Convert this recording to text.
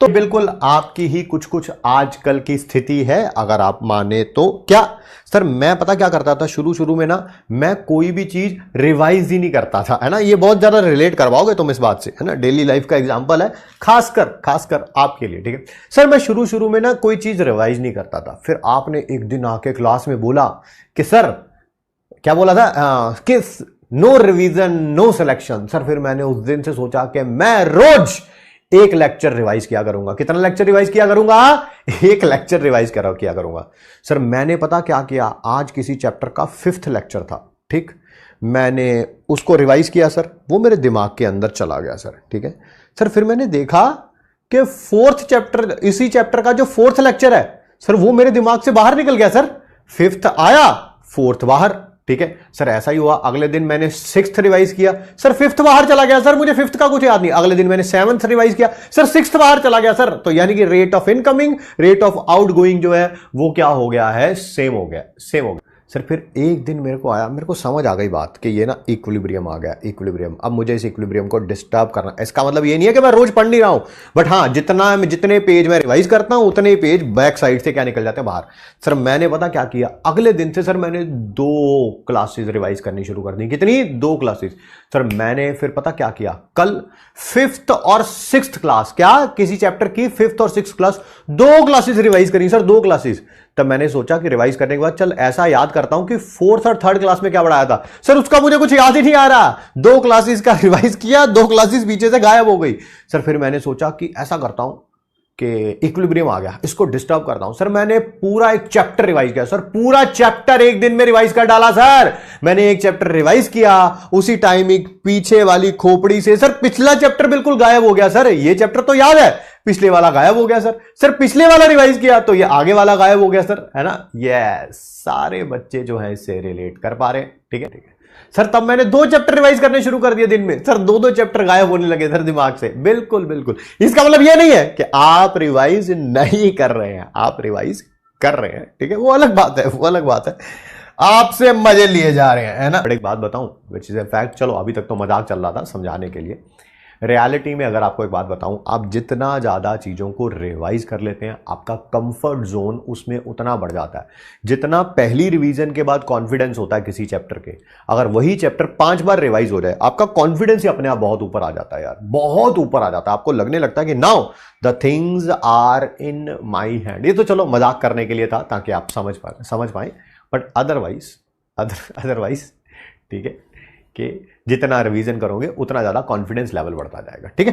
तो बिल्कुल आपकी ही कुछ कुछ आजकल की स्थिति है, अगर आप माने तो। क्या सर, मैं पता क्या करता था शुरू शुरू में ना, मैं कोई भी चीज रिवाइज ही नहीं करता था, है ना। ये बहुत ज्यादा रिलेट करवाओगे तुम इस बात से, है ना। डेली लाइफ का एग्जांपल है, खासकर आपके लिए, ठीक है। सर मैं शुरू शुरू में ना कोई चीज रिवाइज नहीं करता था, फिर आपने एक दिन आके क्लास में बोला कि सर, क्या बोला था कि no revision no selection. Sir फिर मैंने उस दिन से सोचा कि मैं रोज एक लेक्चर रिवाइज किया करूंगा। कितना लेक्चर रिवाइज किया करूंगा? एक लेक्चर रिवाइज किया करूंगा। सर मैंने पता क्या किया, आज किसी चैप्टर का 5th लेक्चर था, ठीक। मैंने उसको रिवाइज किया सर, वो मेरे दिमाग के अंदर चला गया सर, ठीक है। सर फिर मैंने देखा कि 4th चैप्टर, इसी चैप्टर का जो 4th लेक्चर है सर, वो मेरे दिमाग से बाहर निकल गया सर। 5th आया, 4th बाहर, ठीक है। सर ऐसा ही हुआ, अगले दिन मैंने 6th रिवाइज किया, सर 5th बाहर चला गया सर, मुझे 5th का कुछ याद नहीं। अगले दिन मैंने 7th रिवाइज किया, सर 6th बाहर चला गया सर। तो यानी कि rate of incoming, rate of outgoing जो है वो क्या हो गया है, सेम हो गया। सर फिर एक दिन मेरे को आया, मेरे को समझ आ गई बात कि ये ना इक्विलिब्रियम आ गया, इक्विलिब्रियम। अब मुझे इस इक्विलिब्रियम को डिस्टर्ब करना, इसका मतलब ये नहीं है कि मैं रोज पढ़ नहीं रहा हूं, बट हाँ जितने पेज मैं रिवाइज करता हूं उतने ही पेज बैक साइड से क्या निकल जाते हैं बाहर। सर मैंने पता क्या किया, अगले दिन से सर मैंने 2 क्लासेस रिवाइज करनी शुरू कर दी। कितनी? 2 क्लासेस। सर मैंने फिर पता क्या किया, कल 5th और 6th क्लास, क्या किसी चैप्टर की 5th और 6th क्लास 2 क्लासेस रिवाइज करी सर, 2 क्लासेस। तब मैंने सोचा कि रिवाइज करने के बाद चल ऐसा याद करता हूं कि 4th और 3rd क्लास में क्या पढ़ाया था। सर उसका मुझे कुछ याद ही नहीं आ रहा, 2 क्लासेस का रिवाइज किया, 2 क्लासेस पीछे से गायब हो गई। सर फिर मैंने सोचा कि ऐसा करता हूं कि इक्विलिब्रियम आ गया, इसको डिस्टर्ब करता हूं। सर मैंने पूरा एक चैप्टर रिवाइज किया सर, पूरा चैप्टर एक दिन में रिवाइज कर डाला सर। मैंने एक चैप्टर रिवाइज किया, उसी टाइम एक पीछे वाली खोपड़ी से सर पिछला चैप्टर बिल्कुल गायब हो गया सर। ये चैप्टर तो याद है, पिछले वाला गायब हो गया सर। सर पिछले वाला रिवाइज किया तो ये आगे वाला गायब हो गया सर, है ना। ये सारे बच्चे जो है इससे रिलेट कर पा रहे हैं, ठीक है। सर तब मैंने 2 चैप्टर रिवाइज करने शुरू कर दिए दिन में सर, 2 चैप्टर गायब होने लगे सर दिमाग से। बिल्कुल। इसका मतलब यह नहीं है कि आप रिवाइज नहीं कर रहे हैं, आप रिवाइज कर रहे हैं, ठीक है। वो अलग बात है, आपसे मजे लिए जा रहे हैं, है ना। एक बात बताऊं विच इज ए फैक्ट, चलो अभी तक तो मजाक चल रहा था समझाने के लिए। रियलिटी में अगर आपको एक बात बताऊं, आप जितना ज्यादा चीजों को रिवाइज कर लेते हैं, आपका कंफर्ट जोन उसमें उतना बढ़ जाता है। जितना पहली रिवीजन के बाद कॉन्फिडेंस होता है किसी चैप्टर के, अगर वही चैप्टर 5 बार रिवाइज हो जाए, आपका कॉन्फिडेंस ही अपने आप बहुत ऊपर आ जाता है यार, बहुत ऊपर आ जाता है। आपको लगने लगता है कि now the things are in my hand. ये तो चलो मजाक करने के लिए था ताकि आप समझ पाए, बट अदरवाइज ठीक है, कि जितना रिवीजन करोगे उतना ज्यादा कॉन्फिडेंस लेवल बढ़ता जाएगा, ठीक है।